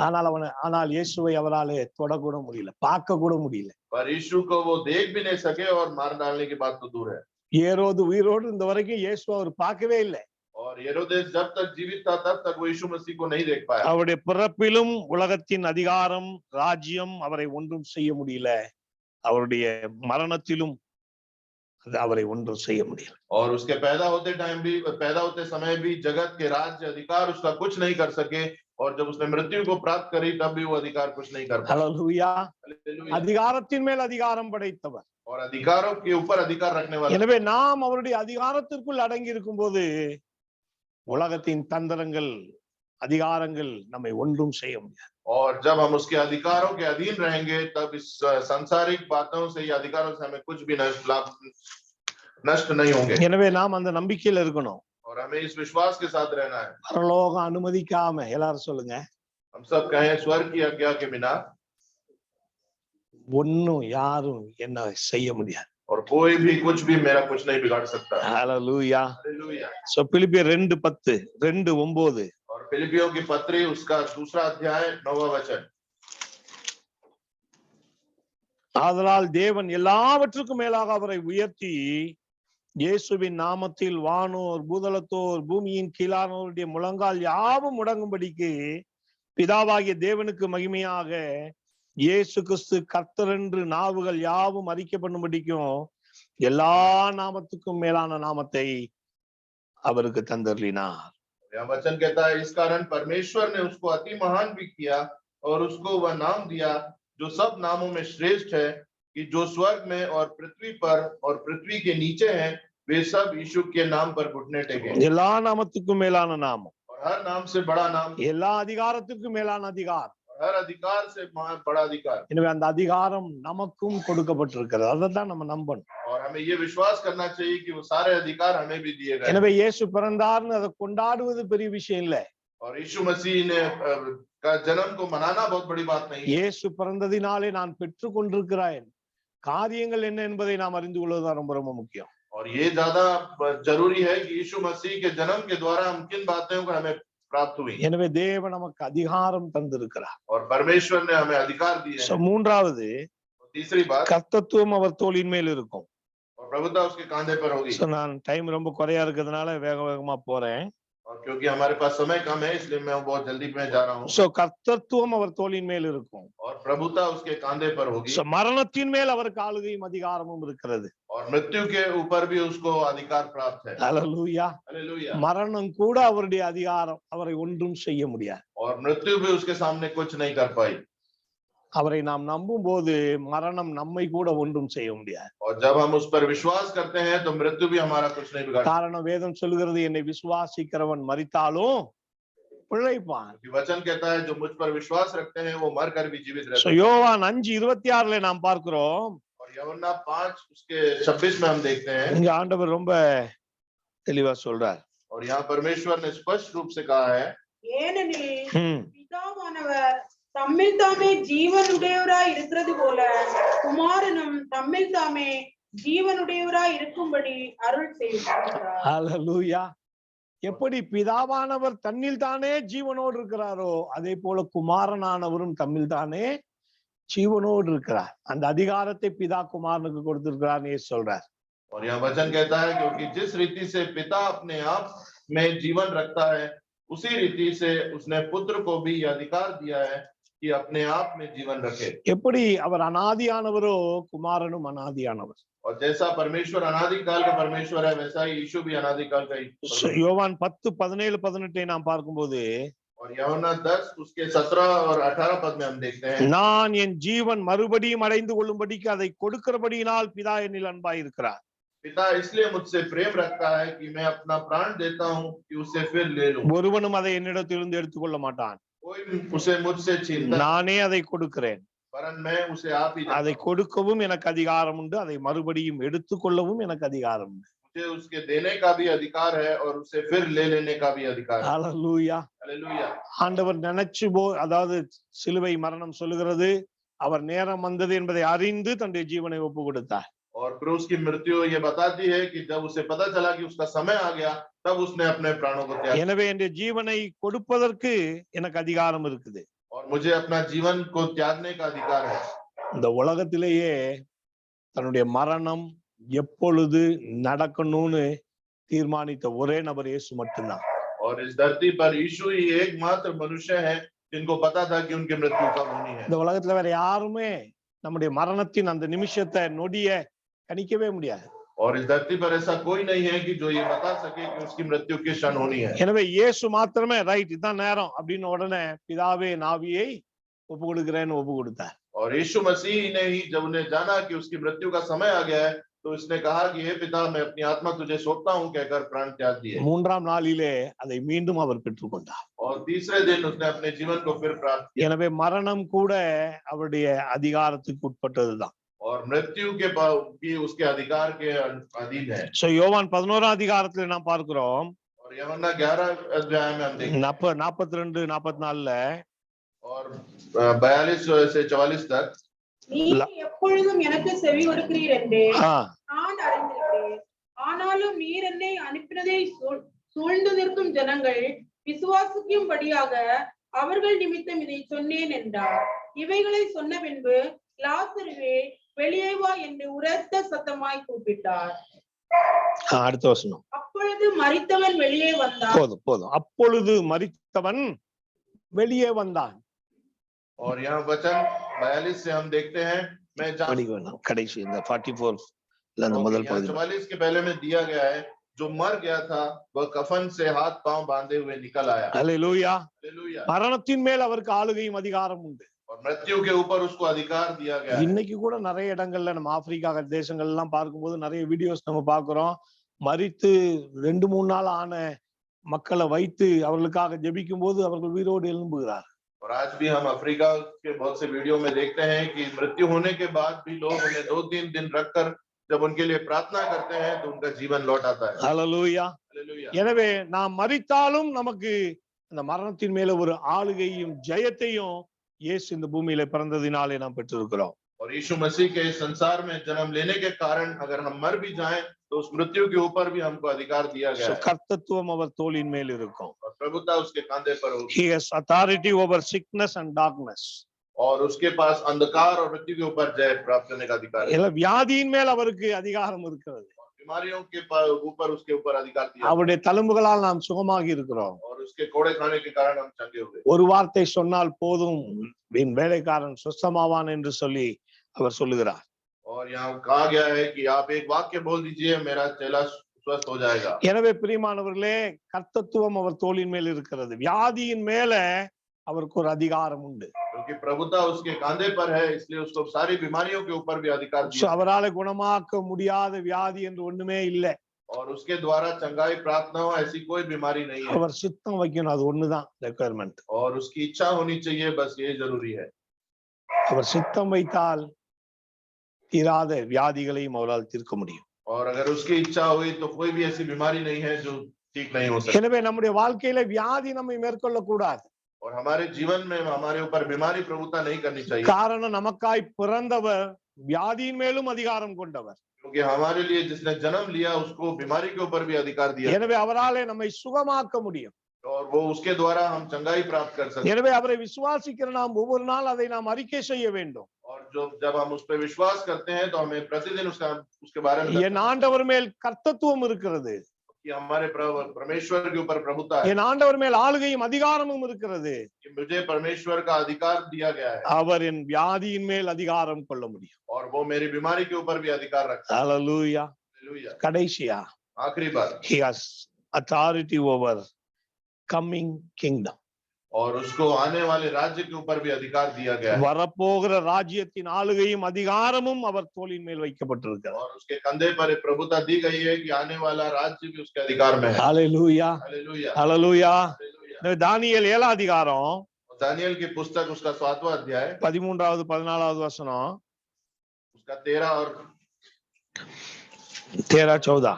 ஆனால் இயேசுவை அவராலே தொடக்கூட முடியல, பார்க்க கூட முடியல.
पर यीशु को वो देख भी नहीं सके और मार डालने की बात तो दूर है।
ஏரோது உயிரோடு இருந்த வரைக்கும் இயேசு அவர் பார்க்கவே இல்லை.
और हेरोदेस जब तक जीवित था तब तक वो यीशु मसीह को नहीं देख पाया।
அவருடைய பிறப்பிலும் உலகத்தின் அதிகாரம் ராஜ்யம் அவரை ஒன்றும் செய்ய முடியல. அவருடைய மரணத்திலும் அவரை ஒன்றும் செய்ய முடியல.
और उसके पैदा होते समय भी जगत के राज्य अधिकार उसका कुछ नहीं कर सके। और जब उसने मृत्यु को प्राप्त करी तब भी वो अधिकार कुछ नहीं कर पाया।
அல்லேலூயா.
हालेलुया।
அதிகாரத்தின் மேல் அதிகாரம் படைத்தவர்.
और अधिकारों के ऊपर अधिकार रखने वाला।
எனவே நாம் அவருடைய அதிகாரத்திற்குள் அடங்கி இருக்கும்போது உலகத்தின் தந்திரங்கள் அதிகாரங்கள் நம்மை ஒன்றும் செய்ய முடியாது.
और जब हम उसके अधिकारों के अधीन रहेंगे तब इस सांसारिक बातों से या अधिकारों से हमें कुछ भी नष्ट नहीं होंगे।
எனவே நாம் அந்த நம்பிக்கையில இருக்கணும்.
और हमें इस विश्वास के साथ रहना है।
பரலோகம் அனுமதிக்காம எல்லாரும் சொல்லுங்க,
हम सब कहें स्वर्ग की आज्ञा के बिना
ஒண்ணும் யாரும் என்ன செய்ய முடியாது.
और कोई भी कुछ भी मेरा कुछ नहीं बिगाड़ सकता।
ஹalleluya.
हालेलुया।
சோ பிலிப்பியர் 2:10 2:9.
और फिलिपियों की पत्री उसका दूसरा अध्याय 9वां वचन।
ஆதலால் தேவன் எல்லாவற்றுக்கும் மேலாக அவரை உயர்த்தி இயேசுவின் நாமத்தில் வானோர் பூதலத்தோர் பூமியின் கீழானோருடைய முழங்கால் யாவும் முடங்கும்படிக்கு பிதாவாகிய தேவனுக்கு மகிமையாக இயேசு கிறிஸ்து கர்த்தர் என்று நாவுகள் யாவும் அறிக்கை பண்ணும்படிக்கும் எல்லா நாமத்துக்கும் மேலான நாமத்தை அவருக்கு தந்தருளினார்.
यह वचन कहता है इस कारण परमेश्वर ने उसको अति महान भी किया और उसको वह नाम दिया जो सब नामों में श्रेष्ठ है, कि जो स्वर्ग में और पृथ्वी पर और पृथ्वी के नीचे हैं वे सब यीशु के नाम पर घुटने टेके।
எல்லா நாமத்துக்கும் மேலான நாமம்,
और हर नाम से बड़ा नाम,
எல்லா அதிகாரத்துக்கும் மேலான அதிகாரம்,
और हर अधिकार से बड़ा अधिकार।
எனவே அந்த அதிகாரம் நமக்கும் கொடுக்கப்பட்டிருக்கிறது. அதைத்தான் நம்ம நம்பணும்.
और हमें ये विश्वास करना चाहिए कि वो सारे अधिकार हमें भी दिए गए।
எனவே இயேசு பிறந்தார்னு அதை கொண்டாடுவது பெரிய விஷயம் இல்ல.
और यीशु मसीह ने का जन्म को मनाना बहुत बड़ी बात नहीं है।
இயேசு பிறந்ததினாலே நான் பெற்றுக் கொண்டிருக்கிறேன் காரியங்கள் என்ன என்பதை நாம் அறிந்து கொள்வதுதான் ரொம்ப ரொம்ப முக்கியம்.
और ये ज्यादा जरूरी है कि यीशु मसीह के जन्म के द्वारा हम किन बातों को हमें प्राप्त हुई।
எனவே தேவன் நமக்கு அதிகாரம் தந்திருக்கிறார்.
और परमेश्वर ने हमें अधिकार दिए हैं।
மூன்றாவது,
तीसरी बात,
கர்த்தத்துவம் அவர் தோளின் மேல் இருக்கும்.
और प्रभुता उसके कांधे पर होगी।
நான் டைம் ரொம்ப குறையா இருக்கிறதுனால வேக வேகமா போறேன்.
और क्योंकि हमारे पास समय कम है इसलिए मैं बहुत जल्दी में जा रहा हूँ।
கர்த்தத்துவம் அவர் தோளின் மேல் இருக்கும்.
और प्रभुता उसके कांधे पर होगी।
மரணத்தின் மேல் அவருக்கு ஆளுகையும் அதிகாரமும் இருக்கிறது.
और मृत्यु के ऊपर भी उसको अधिकार प्राप्त है।
हालेलुया।
हालेलुया।
மரணம் கூட அவருடைய அதிகாரம் அவரை ஒன்றும் செய்ய முடியாது.
और मृत्यु भी उसके सामने कुछ नहीं कर पाई।
அவரை நாம் நம்பும் போது மரணம் நம்மை கூட ஒன்றும் செய்ய முடியாது.
और जब हम उस पर विश्वास करते हैं तो मृत्यु भी हमारा कुछ नहीं बिगाड़ती।
காரணம் வேதம் சொல்கிறது என்னை விசுவாசிக்கிறவன் மரித்தாலும் பிழைப்பான்.
वचन कहता है जो मुझ पर विश्वास रखते हैं वो मर कर भी जीवित रहते हैं।
யோவான் 5:26 நாம் பார்க்கிறோம்.
और यूहन्ना 5 उसके 26 में हम देखते हैं।
இங்க ஆண்டவர் ரொம்ப தெளிவா சொல்றார்.
और यहाँ परमेश्वर ने स्पष्ट रूप से कहा है,
ஏனெனில் பிதாவானவர் தம்மில் தாமே ஜீவனுடையவராய் இருக்கிறது போல குமாரனும் தம்மில் தாமே ஜீவனுடையவராய் இருக்கும்படி அருள் செய்கிறார்.
ஹல்லேலூயா. எப்படி பிதாவானவர் தன்னில் தானே ஜீவனோடு இருக்கிறாரோ அதே போல குமாரனானவரும் தம்மில் தானே ஜீவனோடு இருக்கிறார். அந்த அதிகாரத்தை பிதா குமாரனுக்கு கொடுத்திருக்கிறார் சொல்றார்.
और यह वचन कहता है क्योंकि जिस रीति से पिता अपने आप में जीवन रखता है उसी रीति से उसने पुत्र को भी यह अधिकार दिया है कि अपने आप में जीवन रखे।
எப்படி அவர் அனாதியானவரோ குமாரனும் அனாதியானவர்.
और जैसा परमेश्वर अनादि काल का परमेश्वर है वैसा ही यीशु भी अनादि काल का ही।
யோவான் 10:17-18 நாம் பார்க்கும்போது
और यूहन्ना 10 उसके 17 और 18 पद में हम देखते हैं,
நான் என் ஜீவன் மறுபடியும் அடைந்து கொள்ளும்படிக்கு அதை கொடுக்கிறபடியினால் பிதா என்னில் அன்பாய் இருக்கிறார்.
पिता इसलिए मुझसे प्रेम रखता है कि मैं अपना प्राण देता हूँ कि उसे फिर ले लूं।
ஒருவனும் அதை என்னிடத்திலிருந்து எடுத்துக்கொள்ள மாட்டான்.
कोई उसे मुझसे छीनता
நானே அதை கொடுக்கிறேன்.
परन मैं उसे आप ही
அதை கொடுக்கவும் எனக்கு அதிகாரம் உண்டு, அதை மறுபடியும் எடுத்துக்கொள்ளவும் எனக்கு அதிகாரம் உண்டு.
मुझे उसके देने का भी अधिकार है और उसे फिर ले लेने का भी अधिकार है।
ஹல்லேலூயா.
हालेलुया।
ஆண்டவர் நினைச்சு அதாவது சிலுவை மரணம் சொல்லுகிறது அவர் நேரம் வந்தது என்பதை அறிந்து தன்னுடைய ஜீவனை ஒப்பு கொடுத்தார்.
और क्रूस की मृत्यु ये बताती है कि जब उसे पता चला कि उसका समय आ गया तब उसने अपने प्राणों को त्याग।
எனவே என் ஜீவனை கொடுப்பதற்கு எனக்கு அதிகாரம் இருக்குது.
और मुझे अपना जीवन को त्यागने का अधिकार है।
இந்த உலகத்திலேயே தன்னுடைய மரணம் எப்பொழுது நடக்கணும்னு தீர்மானித்த ஒரே நபர் இயேசு மட்டும்தான்.
और इस धरती पर यीशु ही एकमात्र मनुष्य है जिनको पता था कि उनकी मृत्यु कब होनी है।
இந்த உலகத்துல வேற யாருமே நம்முடைய மரணத்தின் அந்த நிமிஷத்தை நொடிய கணிக்கவே முடியாது.
और इस धरती पर ऐसा कोई नहीं है कि जो ये बता सके कि उसकी मृत्यु किस क्षण होनी है।
எனவே இயேசு மாத்திரமே ரைட் இதான் நேரம் அப்படின்னு உடனே பிதாவே நாவியை ஒப்பு கொடுக்கிறேன்னு ஒப்பு கொடுத்தார்.
और यीशु मसीह ने ही जब उन्हें जाना कि उसकी मृत्यु का समय आ गया है तो उसने कहा कि हे पिता मैं अपनी आत्मा तुझे सौंपता हूं कहकर प्राण त्याग दिए।
மூன்றாம் நாளிலே அதை மீண்டும் அவர் பெற்றுக்கொண்டார்.
और तीसरे दिन उसने अपने जीवन को फिर प्राप्त किया।
எனவே மரணம் கூட அவருடைய அதிகாரத்துக்கு உட்பட்டதுதான்.
और मृत्यु के भी उसके अधिकार के अधीन है।
யோவான் 11ஆம் அதிகாரத்துல நாம் பார்க்கிறோம்.
और यूहन्ना 11 अध्याय में हम देखते हैं
42-44
और 42 से 44 तक,
நீ எப்பொழுதும் எனக்கு செவி கொடுக்கிறீர் என்றே நான் அறிந்திருக்கிறேன். ஆனாலும் நீர் என்னை அனுப்பினதை சூழ்ந்து நிற்கும் ஜனங்கள் விசுவாசிக்கும்படியாக அவர்கள் நிமித்தம் இதை சொன்னேன் என்றார். இவைகளை சொன்ன பின்பு லாசருவே வெளியே வா என்று உரத்த சத்தமாய் கூப்பிட்டார்.
அடுத்த வசனம்.
அப்பொழுது மரித்தவன் வெளியே வந்தான்.
போதும். அப்பொழுது மரித்தவன் வெளியே வந்தான்.
और यहाँ वचन 42 से हम देखते हैं, मैं
கடைசி இந்த 44 முதல் பகுதி
44 के पहले में दिया गया है, जो मर गया था वह कफन से हाथ पांव बांधे हुए निकल आया।
हालेलुया।
हालेलुया।
மரணத்தின் மேல் அவருக்கு ஆளுகையும் அதிகாரம் உண்டு.
और मृत्यु के ऊपर उसको अधिकार दिया गया है।
இன்னைக்கு கூட நிறைய இடங்கள்ல நம்ம ஆப்பிரிக்கா தேசங்கள் எல்லாம் பார்க்கும்போது நிறைய வீடியோஸ் நம்ம பார்க்கிறோம். மரித்து 2-3 நாள் ஆன மக்களை வைத்து அவர்களுக்காக ஜெபிக்கும் போது அவர்கள் உயிரோடு எழும்புகிறார்.
और आज भी हम अफ्रीका के बहुत से वीडियो में देखते हैं कि मृत्यु होने के बाद भी लोग उन्हें 2-3 दिन रखकर जब उनके लिए प्रार्थना करते हैं तो उनका जीवन लौट आता है।
ஹalleluya.
हालेलुया।
எனவே நாம் மரித்தாலும் நமக்கு அந்த மரணத்தின் மேல ஒரு ஆளுகையும் ஜெயத்தையும் இயேசு இந்த பூமியில பிறந்ததினாலே நாம் பெற்றிருக்கிறோம்.
और यीशु मसीह के इस संसार में जन्म लेने के कारण अगर हम मर भी जाएं तो उस मृत्यु के ऊपर भी हमको अधिकार दिया गया है
கர்த்தத்துவம் அவர் தோளின் மேல் இருக்கும்.
और प्रभुता उसके कांधे पर होगी
He has authority over sickness and darkness.
और उसके पास अंधकार और मृत्यु के ऊपर जय प्राप्त करने का अधिकार है।
இல்ல வியாதியின் மேல் அவருக்கு அதிகாரம் இருக்கிறது.
बीमारियों के ऊपर उसके ऊपर अधिकार दिया है
அவருடைய தழும்புகளால் நாம் சுகமாகி இருக்கிறோம்.
और उसके कोड़े खाने के कारण हम चंगे हुए।
ஒரு வார்த்தை சொன்னால் போதும் என் வேலைக்காரன் சுத்தமாவான் என்று சொல்லி அவர் சொல்லுகிறார்.
और यहाँ कहा गया है कि आप एक वाक्य बोल दीजिए मेरा चेला स्वस्थ हो जाएगा।
எனவே பிரியமானவர்களே கர்த்தத்துவம் அவர் தோளின் மேல் இருக்கிறது. வியாதியின் மேல அவருக்கு ஒரு அதிகாரம் உண்டு.
क्योंकि प्रभुता उसके कांधे पर है इसलिए उसको सारी बीमारियों के ऊपर भी अधिकार दिया है।
அவரால குணமாக்க முடியாத வியாதி என்று ஒண்ணுமே இல்லை.
और उसके द्वारा चंगाई प्राप्त न हो ऐसी कोई बीमारी नहीं है
அவர் சித்தம் வைக்கணும், அது ஒண்ணுதான் ரெக்குயர்மெண்ட்.
और उसकी इच्छा होनी चाहिए, बस ये जरूरी है।
அவர் சித்தம் வைத்தால் தீராத வியாதிகளையும் அவரால் தீர்க்க முடியும்.
और अगर उसकी इच्छा हुई तो कोई भी ऐसी बीमारी नहीं है जो ठीक नहीं हो सकती।
எனவே நம்முடைய வாழ்க்கையில வியாதி நம்மை மேற்கொள்ள கூடாது.
और हमारे जीवन में हमारे ऊपर बीमारी प्रभुता नहीं करनी चाहिए
காரணம் நமக்காய் பிறந்தவர் வியாதியின் மேலும் அதிகாரம் கொண்டவர்.
क्योंकि हमारे लिए जिसने जन्म लिया उसको बीमारी के ऊपर भी अधिकार दिया
எனவே அவராலே நம்மை சுகமாக்க முடியும்.
और वो उसके द्वारा हम चंगाई प्राप्त कर सकते हैं।
எனவே அவரை விசுவாசிக்கிற நாம் ஒவ்வொரு நாள் அதை நாம் அறிக்கை செய்ய வேண்டும்.
और जब हम उस पर विश्वास करते हैं तो हमें प्रतिदिन उसके बारे में
என் ஆண்டவர் மேல் கர்த்தத்துவம் இருக்கிறது,
कि हमारे परमेश्वर के ऊपर प्रभुता है,
என் ஆண்டவர் மேல் ஆளுகையும் அதிகாரமும் இருக்கிறது.
कि मुझे परमेश्वर का अधिकार दिया गया है
அவர் என் வியாதியின் மேல் அதிகாரம் கொள்ள முடியும்.
और वो मेरी बीमारी के ऊपर भी अधिकार रखता है।
ஹalleluya.
हालेलुया।
கடைசியா
आखिरी बात
he has authority over coming kingdom.
और उसको आने वाले राज्य के ऊपर भी अधिकार दिया गया है
வரப்போகிற ராஜ்யத்தின் ஆளுகையும் அதிகாரமும் அவர் தோளின் மேல் வைக்கப்பட்டிருக்கிறது.
और उसके कंधे पर एक प्रभुता दी गई है कि आने वाला राज्य भी उसके अधिकार में है।
ஹalleluya.
हालेलुया।
ஹalleluya.
हालेलुया।
தானியேல் 7 அதிகாரம்
दानियेल की पुस्तक उसका 7वां अध्याय
13வது 14வது வசனம்,
उसका 13 और
13-14.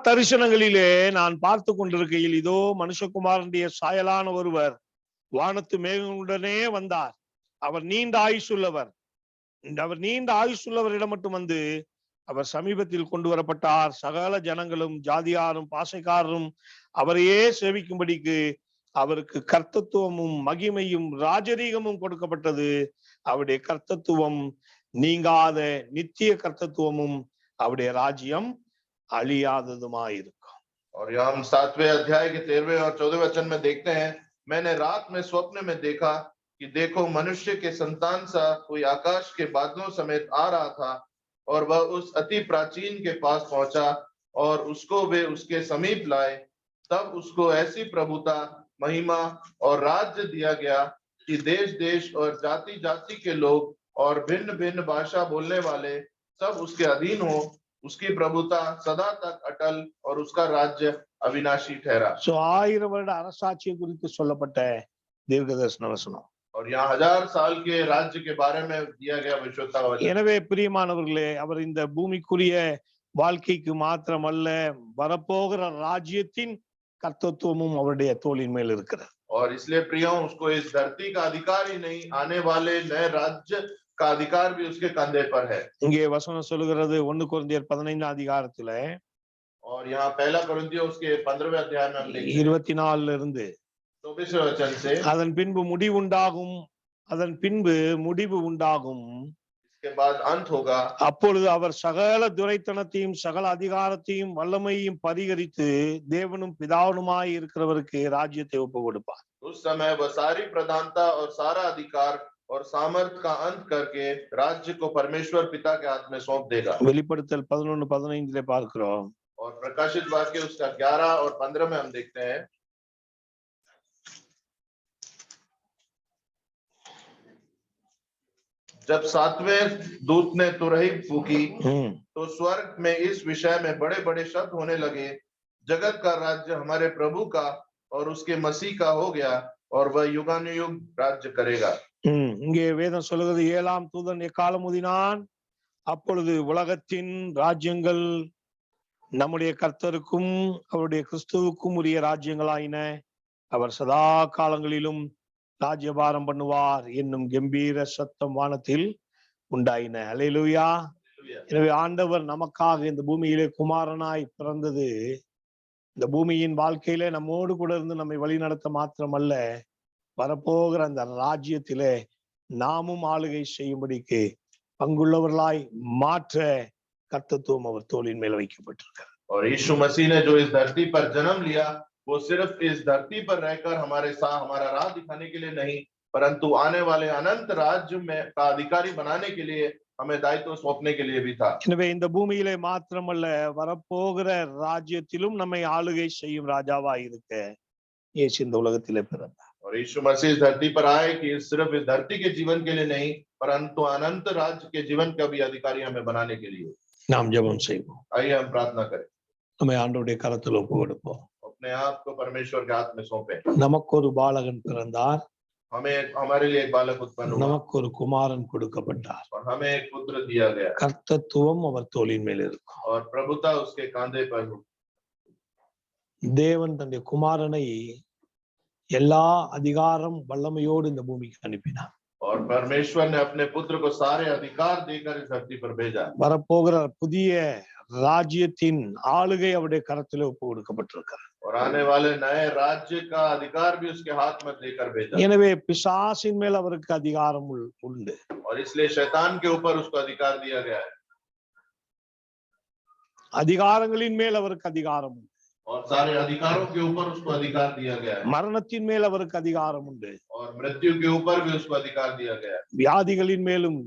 தரிசனங்களிலே நான் பார்த்து கொண்டிருக்கையில் இதோ மனுஷகுமாரனுடைய சாயலான ஒருவர் வானத்து மேகங்களுடனே வந்தார். அவர் நீண்ட ஆயுசுள்ளவர். அவர் நீண்ட ஆயுசுள்ளவரிடம் மட்டும் வந்து அவர் சமீபத்தில் கொண்டு வரப்பட்டார். சகல ஜனங்களும் ஜாதியாரும் பாசைக்காரரும் அவரையே சேவிக்கும்படிக்கு அவருக்கு கர்த்தத்துவமும் மகிமையும் ராஜரீகமும் கொடுக்கப்பட்டது. அவருடைய கர்த்தத்துவம் நீங்காத நித்திய கர்த்தத்துவமும் அவருடைய ராஜ்யம் அழியாததுமாயிருக்கும்.
और यहाँ हम 7वें अध्याय के 13वें और 14वें वचन में देखते हैं, मैंने रात में स्वप्न में देखा कि देखो मनुष्य के संतान सा कोई आकाश के बादलों समेत आ रहा था और वह उस अति प्राचीन के पास पहुंचा और उसको वे उसके समीप लाए। तब उसको ऐसी प्रभुता महिमा और राज्य दिया गया कि देश देश और जाति जाति के लोग और भिन्न भिन्न भाषा बोलने वाले सब उसके अधीन हो। उसकी प्रभुता सदा तक अटल और उसका राज्य अविनाशी ठहरा।
1000 வருட அரசாட்சியை குறித்து சொல்லப்பட்ட தீர்க்கதரிசன வசனம்.
और यहाँ 1000 साल के राज्य के बारे में दिया गया भविष्यवाणी वचन।
எனவே பிரியமானவர்களே, அவர் இந்த பூமிக்குரிய வாழ்க்கைக்கு மாத்திரமல்ல, வரப்போகிற ராஜ்யத்தின் கர்த்தத்துவமும் அவருடைய தோளின் மேல் இருக்கிறது.
और इसलिए प्रियो उसको इस धरती का अधिकार ही नहीं, आने वाले नए राज्य का अधिकार भी उसके कंधे पर है।
இங்கே வசனம் சொல்லுகிறது 1 கொரிந்தியர் 15 அதிகாரத்துல
और यहाँ पहला कुरिन्थियों उसके 15वें अध्याय में हम देखते हैं
24 இருந்து
24वें वचन से,
அதன் பின்பு முடிவு உண்டாகும்
इसके बाद अंत होगा।
அப்பொழுது அவர் சகல துரைத்தனத்தையும் சகல அதிகாரத்தையும் வல்லமையும் பரிகரித்து தேவனும் பிதாவுமாய் இருக்கிறவருக்கு ராஜ்யத்தை ஒப்பு கொடுப்பார்.
उस समय वह सारी प्रधानता और सारा अधिकार और सामर्थ का अंत करके राज्य को परमेश्वर पिता के हाथ में सौंप देगा।
வெளிப்படுத்தல் 11:15 பார்க்கிறோம்.
और प्रकाशित वाक्य उसका 11 और 15 में हम देखते हैं, जब 7वें दूत ने तुरही फूकी तो स्वर्ग में इस विषय में बड़े बड़े शब्द होने लगे, जगत का राज्य हमारे प्रभु का और उसके मसीह का हो गया और वह युगानुयुग राज्य करेगा।
இங்கே வேதம் சொல்லுகிறது 7ஆம் தூதன் எக்காலம் ஊதினான், அப்பொழுது உலகத்தின் ராஜ்யங்கள் நம்முடைய கர்த்தருக்கும் அவருடைய கிறிஸ்துவுக்கும் உரிய ராஜ்யங்களாயின. அவர் சதா காலங்களிலும் ராஜ்யபாரம் பண்ணுவார் என்னும் கம்பீர சத்தம் வானத்தில் உண்டாயின. அல்லேலூயா. எனவே ஆண்டவர் நமக்காக இந்த பூமியிலே குமாரனாய் பிறந்தது இந்த பூமியின் வாழ்க்கையிலே நம்மோடு கூட இருந்து நம்மை வழி நடத்த மாத்திரமல்ல, வரப்போகிற அந்த ராஜ்யத்திலே நாமும் ஆளுகை செய்யும்படிக்கு பங்குள்ளவர்களாய் மாற்ற கர்த்தத்துவம் அவர் தோளின் மேல் வைக்கப்பட்டிருக்கிறார்.
और यीशु मसीह ने जो इस धरती पर जन्म लिया, वो सिर्फ इस धरती पर रहकर हमारे साथ हमारा राह दिखाने के लिए नहीं, परंतु आने वाले अनंत राज्य में का अधिकारी बनाने के लिए हमें दायित्व सौंपने के लिए भी था.
எனவே இந்த பூமியிலே மாத்திரமல்ல, வரப்போகிற ராஜ்யத்திலும் நம்மை ஆளுகை செய்யும் ராஜாவாய் இருக்க இயேசு இந்த உலகத்திலே பிறந்தார்.
और यीशु मसीह इस धरती पर आए कि सिर्फ इस धरती के जीवन के लिए नहीं, परंतु अनंत राज्य के जीवन का भी अधिकारी हमें बनाने के लिए.
நாம் ஜெபம் செய்வோம்.
आइए हम प्रार्थना करें,
நம்மை ஆண்டவருடைய கரத்தில் ஒப்பு கொடுப்போம்.
अपने आप को परमेश्वर के हाथ में सौंपे.
நமக்கு ஒரு பாலகன் பிறந்தார்,
हमारे लिए एक बालक उत्पन्न हुआ
நமக்கு ஒரு குமாரன் கொடுக்கப்பட்டார்.
और हमें एक पुत्र दिया गया
கர்த்தத்துவம் அவர் தோளின் மேல் இருக்கும்.
और प्रभुता उसके कांधे पर हो.
தேவன் தன்னுடைய குமாரனை எல்லா அதிகாரம் வல்லமையோடு இந்த பூமிக்கு அனுப்பினார்.
और परमेश्वर ने अपने पुत्र को सारे अधिकार देकर इस धरती पर भेजा.
வரப்போகிற புதிய ராஜ்யத்தின் ஆளுகை அவருடைய கரத்திலே ஒப்பு கொடுக்கப்பட்டிருக்கிறார்.
और आने वाले नए राज्य का अधिकार भी उसके हाथ में देकर भेजा.
எனவே பிசாசின் மேல் அவருக்கு அதிகாரம் உண்டு.
और इसलिए शैतान के ऊपर उसको अधिकार दिया गया है.
அதிகாரங்களின் மேல் அவருக்கு அதிகாரம் உண்டு.
और सारे अधिकारों के ऊपर उसको अधिकार दिया गया है.
மரணத்தின் மேல் அவருக்கு அதிகாரம் உண்டு.
और मृत्यु के ऊपर भी उसको अधिकार दिया गया है.
வியாதிகளின் மேலும்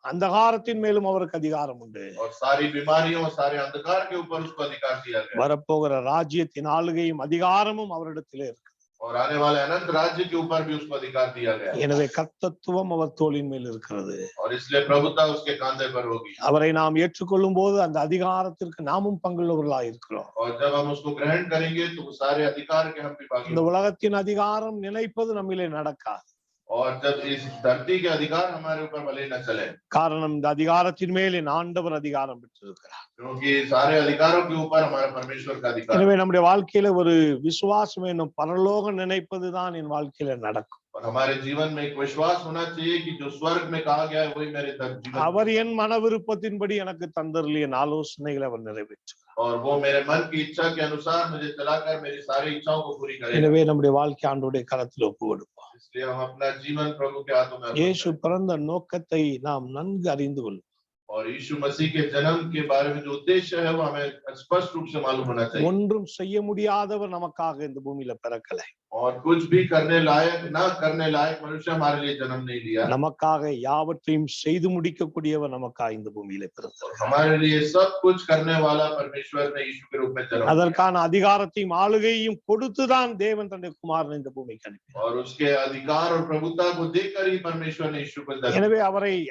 अंधकारத்தின் மேலும் அவருக்கு அதிகாரம் உண்டு.
और सारी बीमारियों सारे अंधकार के ऊपर उसको अधिकार दिया गया.
வரப்போகிற ராஜ்யத்தின் ஆளுகையும் அதிகாரமும் அவரிடத்திலே இருக்கு.
और आने वाले अनंत राज्य के ऊपर भी उसको अधिकार दिया गया.
எனவே கர்த்தத்துவம் அவர் தோளின் மேல் இருக்கிறது.
और इसलिए प्रभुता उसके कांधे पर होगी.
அவரை நாம் ஏற்றுக்கொள்ளும் போது அந்த அதிகாரத்திற்கு நாமும் பங்குள்ளவர்களாய் இருக்கிறோம்.
और जब हम उसको ग्रहण करेंगे तो सारे अधिकार के हम भी भागी.
இந்த உலகத்தின் அதிகாரம் நினைப்பது நம்மிலே நடக்காது.
और जब इस धरती के अधिकार हमारे ऊपर भले न चले,
காரணம் இந்த அதிகாரத்தின் மேல் என் ஆண்டவர் அதிகாரம் பெற்றிருக்கிறார்.
क्योंकि सारे अधिकारों के ऊपर हमारा परमेश्वर का अधिकार.
எனவே நம்முடைய வாழ்க்கையில ஒரு விசுவாசம் என்னும் பரலோகம் நினைப்பதுதான் என் வாழ்க்கையில நடக்கும்.
और हमारे जीवन में एक विश्वास होना चाहिए कि जो स्वर्ग में कहा गया है वही मेरे जीवन.
அவர் என் மன விருப்பத்தின்படி எனக்கு தந்தருளிய ஆலோசனைகளை அவர் நிறைவேற்றுகிறார்.
और वो मेरे मन की इच्छा के अनुसार मुझे चलाकर मेरी सारी इच्छाओं को पूरी करेगा.
எனவே நம்முடைய வாழ்க்கை ஆண்டவருடைய கரத்தில் ஒப்பு கொடுப்போம்.
इसलिए हम अपना जीवन प्रभु के हाथों में.
இயேசு பிறந்த நோக்கத்தை நாம் நன்கு அறிந்து கொள்வோம்.
और यीशु मसीह के जन्म के बारे में जो उद्देश्य है वो हमें स्पष्ट रूप से मालूम होना चाहिए.
ஒன்றும் செய்ய முடியாதவர் நமக்காக இந்த பூமியில பிறக்கலை.
और कुछ भी करने लायक ना करने लायक मनुष्य हमारे लिए जन्म नहीं लिया.
நமக்காக யாவற்றையும் செய்து முடிக்கக்கூடியவர் நமக்காக இந்த பூமியில பிறந்தார்.
हमारे लिए सब कुछ करने वाला परमेश्वर ने यीशु के रूप में जन्म.
அதற்கான அதிகாரத்தையும் ஆளுகையும் கொடுத்துதான் தேவன் தன்னுடைய குமாரனை இந்த பூமிக்கு அனுப்பினார்.
और उसके अधिकार और प्रभुता को देकर ही परमेश्वर ने यीशु को जन्म.
எனவே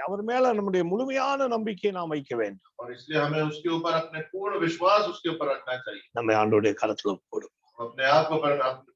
அவர் மேல நம்முடைய முழுமையான நம்பிக்கையை நாம் வைக்க வேண்டும்.
और इसलिए हमें उसके ऊपर अपने पूर्ण विश्वास उसके ऊपर रखना चाहिए.
நம்ம ஆண்டவருடைய கரத்துல போடுவோம்.
अपने आप को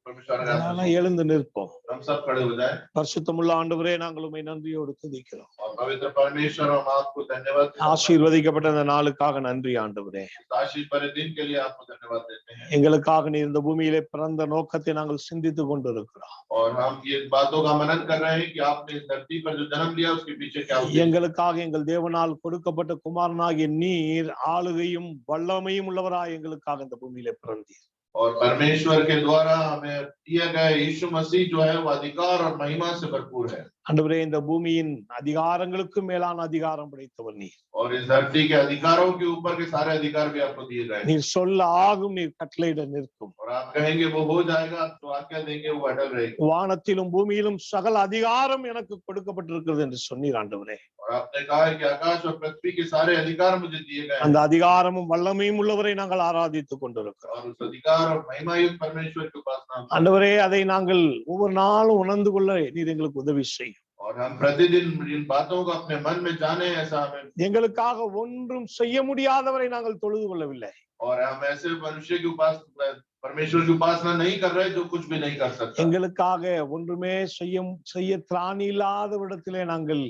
परमेश्वर के हाथ में.
எழுந்து நிற்போம்.
हम सब खड़े हो जाएं.
பரிசுத்தமுள்ள ஆண்டவரே, நாங்கள் உம்மை நன்றியோடு துதிக்கிறோம்.
और पवित्र परमेश्वर हम आपको धन्यवाद.
ஆசீர்வதிக்கப்பட்ட இந்த நாளுக்காக நன்றி ஆண்டவரே.
आशीष भरे दिन के लिए आपको धन्यवाद देते हैं.
எங்களுக்காக நீர் இந்த பூமியிலே பிறந்த நோக்கத்தை நாங்கள் சிந்தித்துக் கொண்டிருக்கிறோம்.
और हम ये बातों का मनन कर रहे हैं कि आपने इस धरती पर जो जन्म लिया उसके पीछे क्या उद्देश्य.
எங்களுக்காக எங்கள் தேவனால் கொடுக்கப்பட்ட குமாரனாகிய நீர் ஆளுகையும் வல்லமையும் உள்ளவராய் எங்களுக்காக இந்த பூமியிலே பிறந்தீர்.
और परमेश्वर के द्वारा हमें दिया गया यीशु मसीह जो है वो अधिकार और महिमा से भरपूर है.
ஆண்டவரே, இந்த பூமியின் அதிகாரங்களுக்கு மேலான அதிகாரம் படைத்தவர் நீர்.
और इस धरती के अधिकारों के ऊपर के सारे अधिकार भी आपको दिए गए.
நீர் சொல்ல ஆகும், நீர் கட்டளையிட நிற்கும்.
और आप कहेंगे वो हो जाएगा, आप तो आज्ञा देंगे वो अटल रहेगी.
வானத்திலும் பூமியிலும் சகல அதிகாரம் எனக்கு கொடுக்கப்பட்டிருக்கிறது என்று சொன்னீர் ஆண்டவரே.
और आपने कहा है कि आकाश और पृथ्वी के सारे अधिकार मुझे दिए गए.
அந்த அதிகாரமும் வல்லமையும் உள்ளவரை நாங்கள் ஆராதித்துக் கொண்டிருக்கிறோம்.
और उस अधिकार और महिमायुक्त परमेश्वर की उपासना.
ஆண்டவரே, அதை நாங்கள் ஒவ்வொரு நாளும் உணர்ந்து கொள்ள நீர் எங்களுக்கு உதவி செய்யும்.
और हम प्रतिदिन इन बातों को अपने मन में जाने ऐसा हमें.
எங்களுக்காக ஒன்றும் செய்ய முடியாதவரை நாங்கள் தொழுது கொள்ளவில்லை.
और हम ऐसे मनुष्य की उपासना परमेश्वर की उपासना नहीं कर रहे जो कुछ भी नहीं कर सकता।
எங்களுக்காக ஒன்றுமே செய்ய திராணி இல்லாத இடத்திலே நாங்கள்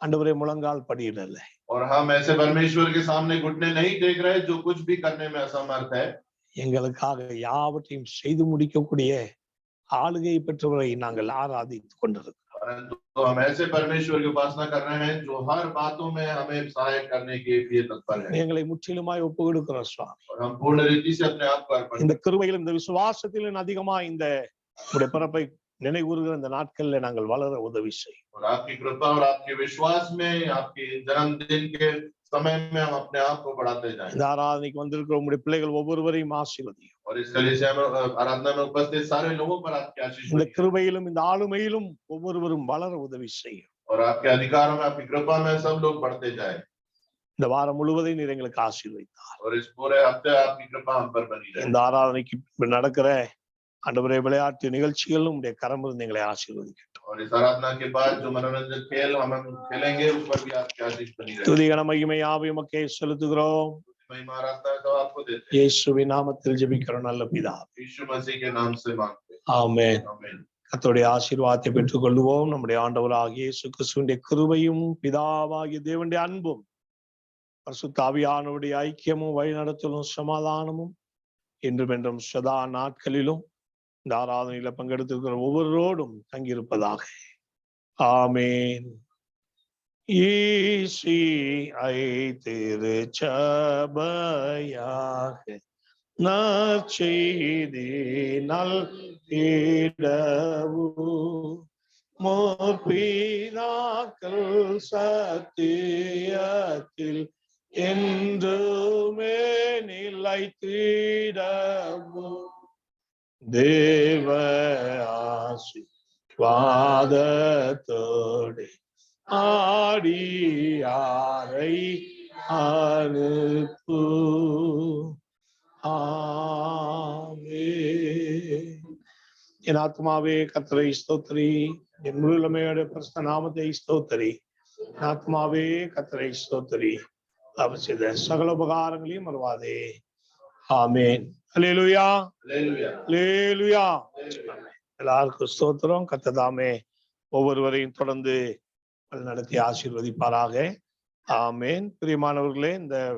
ஆண்டவரே முழங்கால் படியிடல.
और हम ऐसे परमेश्वर के सामने घुटने नहीं टेक रहे जो कुछ भी करने में असमर्थ है।
எங்களுக்காக யாவற்றையும் செய்து முடிக்கக்கூடிய ஆளுகை பெற்றவரை நாங்கள் ஆராதித்துக் கொண்டிருக்கிறோம்.
परंतु हम ऐसे परमेश्वर की उपासना कर रहे हैं जो हर बातों में हमें सहायक करने के लिए तत्पर है।
எங்களை முற்றிலுமாய் ஒப்பு கொடுக்கிறோம் சுவாமி.
और हम पूर्ण रीति से अपने आप को अर्पण
இந்த கிருபையிலும் இந்த விசுவாசத்திலும் அதிகமா இந்த உடைய பிறப்பை நினைவுறுகிற இந்த நாட்கள்ல நாங்கள் வளர உதவி செய்யும்.
और आपकी कृपा और आपके विश्वास में आपके जन्मदिन के समय में हम अपने आप को बढ़ाते जाएं।
இந்த ஆராதனைக்கு வந்திருக்கிற உங்களுடைய பிள்ளைகள் ஒவ்வொருவரையும் ஆசீர்வதியும்.
और इस कलीसिया में आराधना में उपस्थित सारे लोगों पर आपकी आशीष
இந்த
बनी।
கிருபையிலும் இந்த ஆளுமையிலும் ஒவ்வொருவரும் வளர உதவி செய்யும்.
और आपके अधिकारों में आपकी कृपा में सब लोग बढ़ते जाए।
இந்த வாரம் முழுவதையும் நீர் எங்களுக்கு ஆசீர்வதித்தார்.
और इस पूरे हफ्ते आपकी कृपा हम पर बनी रहे।
இந்த ஆராதனைக்கு நடக்கிற ஆண்டவரே விளையாட்டு நிகழ்ச்சிகளும் உடைய கரமிருந்து எங்களை ஆசீர்வதிக்கட்டும்.
और इस आराधना के बाद जो मनोरंजन खेल हम खेलेंगे उस पर भी आपकी आशीष बनी रहे।
துதி கன மகிமை யாவையும் உமக்கே செலுத்துகிறோம்.
महिमा आराधना तो आपको देते हैं।
இயேசுவின் நாமத்தில் ஜெபிக்கிறோம் நல்ல பிதாவே.
यीशु मसीह के नाम से मांगते हैं।
ஆமென்.
आमीन।
கர்த்தருடைய ஆசீர்வாதத்தை பெற்றுக் கொள்வோம். நம்முடைய ஆண்டவராகிய இயேசு கிறிஸ்துவின் கிருபையும் பிதாவாகிய தேவனுடைய அன்பும் பரிசுத்த ஆவியானவருடைய ஐக்கியமும் வழிநடத்தலும் சமாதானமும் என்றும் என்றும் சதா நாட்களிலும் இந்த ஆராதனையில பங்கெடுத்திருக்கிற ஒவ்வொருவரோடும் தங்கியிருப்பதாக. ஆமேன். ஈசிஐ திருச்சபையாக நற்செய்தி நல்கிடவு முற்பிதாக்கள் சத்தியத்தில் என்றுமே நிலைத்திடவு தேவ ஆசீர்வாதத்தோடு ஆடியாரை அனுப்பு. ஆமென். என் ஆத்மாவே கர்த்தரை ஸ்தோத்திரி, என் முழுமையோட பரிசுத்த நாமத்தை ஸ்தோத்திரி. என் ஆத்மாவே கர்த்தரை ஸ்தோத்திரி, அவர் செய்த சகல உபகாரங்களையும் மறவாதே. ஆமென். அல்லேலூயா,
हालेलुया।
அல்லேலூயா. எல்லாருக்கும் ஸ்தோத்திரம். கர்த்தர் தாமே ஒவ்வொருவரையும் தொடர்ந்து நடத்தி ஆசீர்வதிப்பாராக. ஆமென். பிரியமானவர்களே, இந்த